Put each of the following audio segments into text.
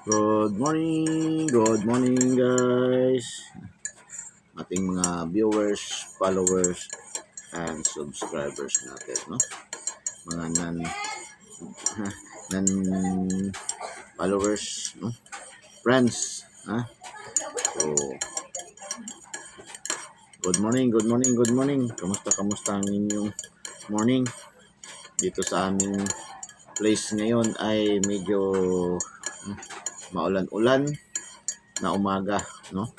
Good morning guys. Ating mga viewers, followers, and subscribers natin, no? Mga non followers, no? Friends, ha? So, good morning. Kamusta ang inyong morning? Dito sa aming place ngayon ay medyo maulan-ulan na umaga, no?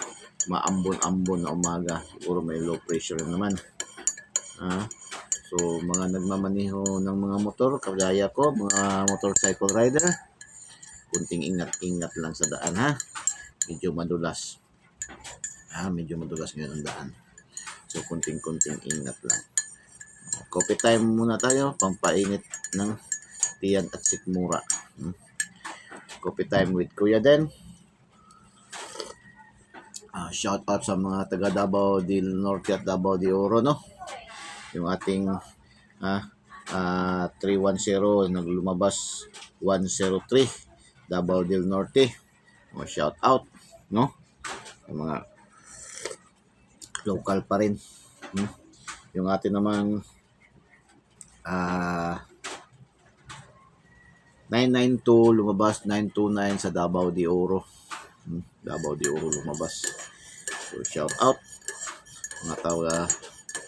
Maambon-ambon na umaga. Siguro may low pressure naman. So, mga nagmamaneho ng mga motor, kagaya ko, mga motorcycle rider, kunting ingat-ingat lang sa daan, ha? Medyo madulas. Medyo madulas ngayon ang daan. So, kunting-kunting ingat lang. Coffee time muna tayo, pampainit ng tiyan at sikmura. Coffee time with Kuya Den. Shout out sa mga taga Davao del Norte at Davao de Oro, no? Yung ating 310 naglumabas 103 Davao del Norte. Shout out, no? Yung mga local pa rin. Yung atin namang 992 lumabas 929 sa Davao de Oro. Davao de Oro lumabas. So shout out mga taga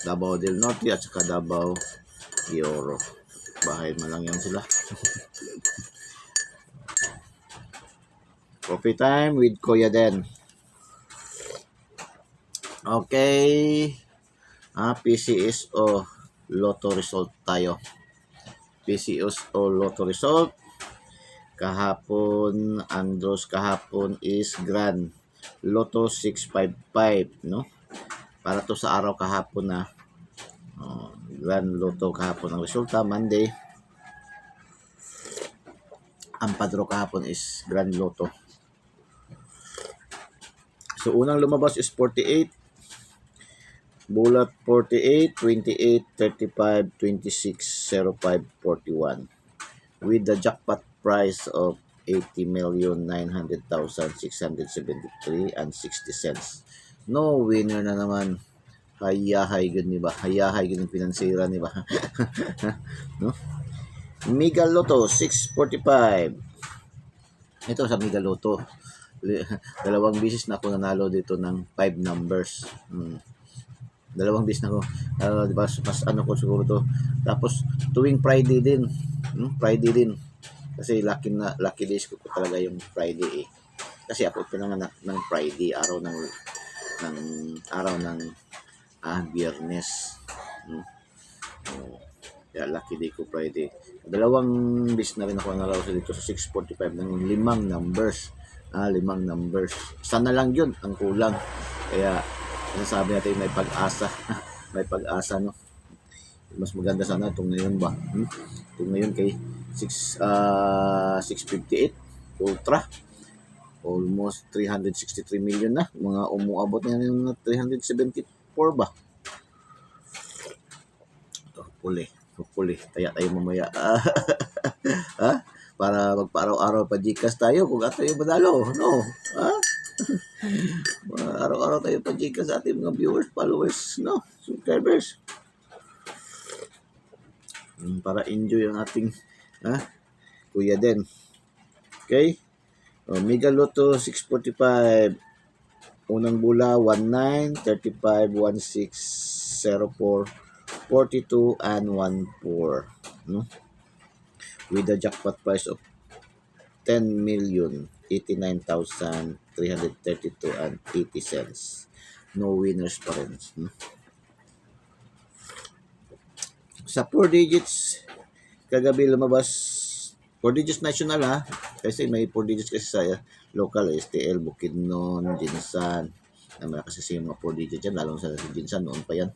Davao del Norte at saka Davao de Oro. Bahay man lang yan sila. Coffee time with Kuya Den. Okay. PCSO Lotto result tayo. PCSO Lotto result. Kahapon, Andros kahapon is Grand Lotto 655, no? Para to sa araw kahapon na Grand Lotto kahapon ang resulta, Monday. Ang padro kahapon is Grand Lotto. So unang lumabas is 48, bulat 48, 28, 35, 26, 05, 41 with the jackpot price of 80,900,673 and 60 cents. No winner na naman. Hayahay gud ni ba? Hayahay gud ang pinansira ni ba? No? Mega Lotto 645. Ito sa Mega Lotto. Dalawang bisis na ako nanalo dito ng 5 numbers. Dalawang bisis na ako. Diba, mas ano ko siguro to. Tapos tuwing Friday din. Friday din. Kasi lucky days ko talaga yung Friday eh. Kasi ako pinanganak ng Friday, araw ng Biyernes. Kaya lucky day ko Friday. Dalawang bis na rin ako nalaro dito sa 645 ng 5 numbers. 5 numbers. Sana lang yun ang kulang. Kaya sinasabi natin may pag-asa. May pag-asa, no? Mas maganda sana itong ngayon ba? Itong ngayon kay 658 Ultra. Almost 363 million na. Mga umuabot na yung 374 ba? Ito, hopefully. Taya tayo mamaya. Para magpa-araw-araw pa Gcash tayo kung ato yung manalo. No? Araw-araw tayo pa Gcash sa ating mga viewers, followers, no? Subscribers. Para enjoy ang ating Kuya Den. Okay? Mega Lotto 645. Unang bula 19, 35, 16, 04, 42 and 14, no? With a jackpot price of 10,089,332 and 80 cents. No winners pa rin. Sa 4 digits kagabi lumabas 4 digits national kasi may 4 digits kasi sa local STL, Bukidnon, Jinsan. Kasi yung mga 4 digits yan, lalong sa Jinsan noon pa yan.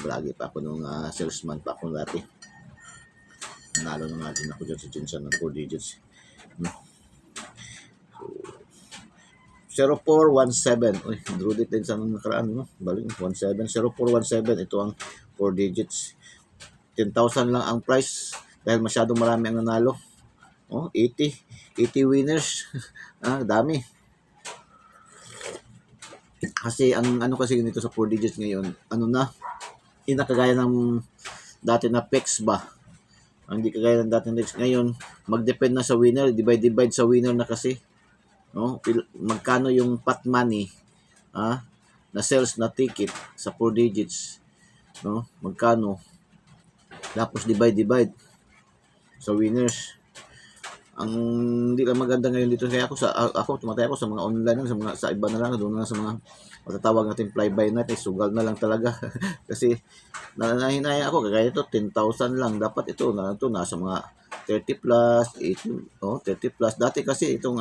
Lagi pa ako nung salesman pa ako dati. Nalo na nga din ako dyan sa Jinsan ng 4 digits. 0417. Uy, drew date din sa nakaraan, no? Baling 17, 0417. Ito ang 4 digits. 10,000 lang ang price dahil masyadong marami ang nanalo. Oh, 80 winners. Dami. Kasi ang ano kasi nito sa 4 digits ngayon, ano na, hindi na kagaya ng dati na PEX ba. Hindi kagaya ng dati na PEX. Ngayon, mag-depend na sa winner, divide sa winner na kasi. No? Magkano yung pot money na sales na ticket sa 4 digits, no? Magkano? Tapos divide sa winners. Ang hindi lang maganda ngayon dito kaya ako tumatay ako sa mga online sa mga sa iba na lang doon na sa mga matatawag natin fly by night sugal na lang talaga kasi nanahinaya ako kagaya ito 10,000 lang dapat ito nasa mga 30 plus 80 30 plus dati kasi itong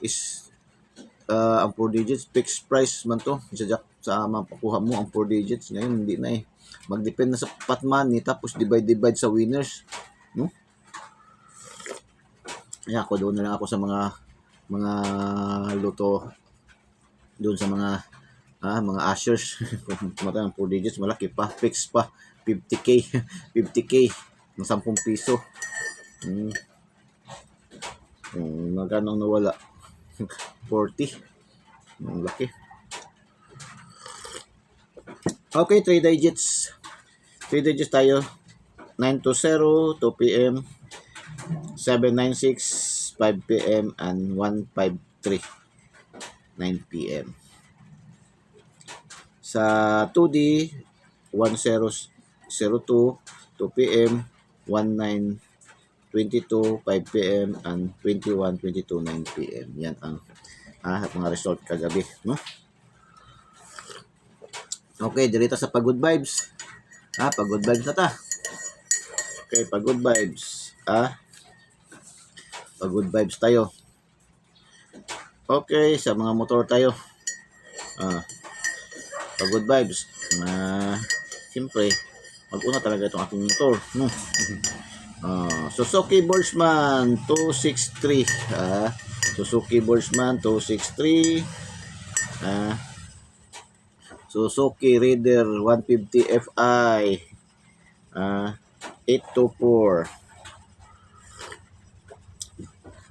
is ang 4 digits fixed price man to sa mapakuha mo ang 4 digits ngayon hindi na magdepend na sa pot money tapos divide sa winners, no? Kaya ako doon na lang ako sa mga luto doon sa mga ushers kung tumatay ng 4 digits malaki pa fix pa 50k 50k ng 10 piso magkano ang nawala 40 ang laki. Okay, 3 digits tayo 920 2 p.m. 796 5 p.m. and 153 9 p.m. Sa 2D 1002 2 p.m. 1922 5 p.m. and 2122 9 p.m. Yan ang mga result kagabi, no? Okay, dirito sa pag good vibes. Pag good vibes na ta. Okay, pag good vibes. Pag good vibes tayo. Okay, sa mga motor tayo. Pag good vibes. Siyempre, mag-una talaga itong ating motor, no? Suzuki Boltzmann 263. Suzuki Boltzmann 263. Suzuki Raider 150 Fi 824.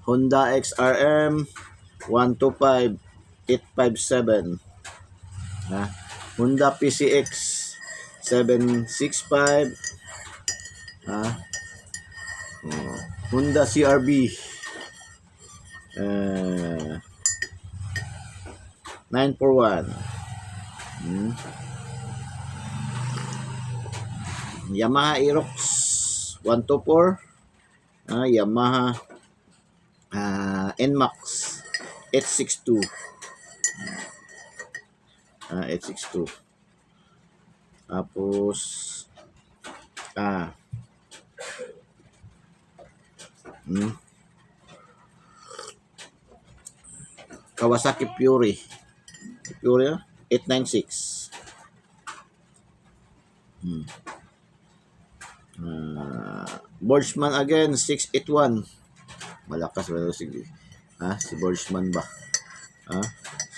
Honda XRM 125 857. Honda PCX 765. Honda CRB 941. Yamaha Aerox 124. Yamaha NMAX 862. 862. Tapos Kawasaki Fury 896. Boltzmann again 681. Malakas ba si Boltzmann ba?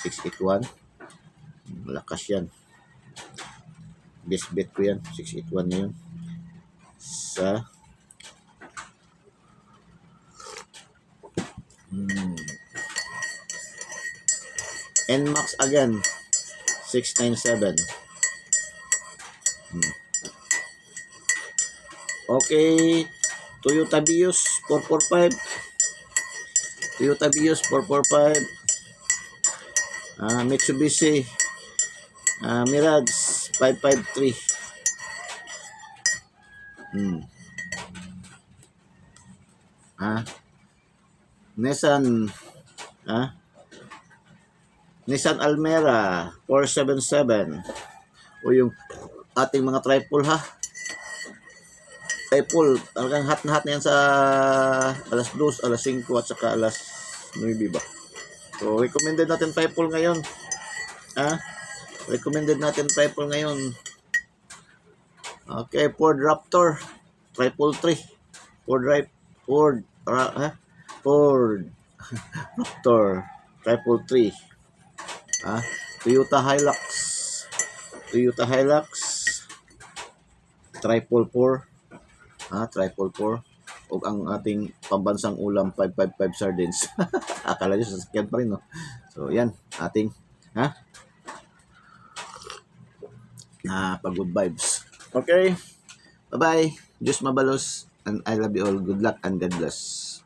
681. Malakas yan. Best bet ko yan. 681 na yun. Sa NMAX again 697. Okay, Toyota Vios 445. Toyota Vios 445. Mitsubishi Mirage 553. Nissan Almera 477. O yung ating mga triple triple, talagang hot na yan sa alas 2, alas 5 at saka alas 9 ba. So recommended natin triple ngayon. Recommended natin triple ngayon. Okay, Ford Raptor triple 3. Ford Raptor triple 3. Toyota Hilux triple 4. Triple 4. o ang ating pambansang ulam 555 sardines. Akala nyo sasakyan pa rin, no? So yan, ating pag-good vibes. Okay, bye-bye. Diyos mabalos and I love you all. Good luck and God bless.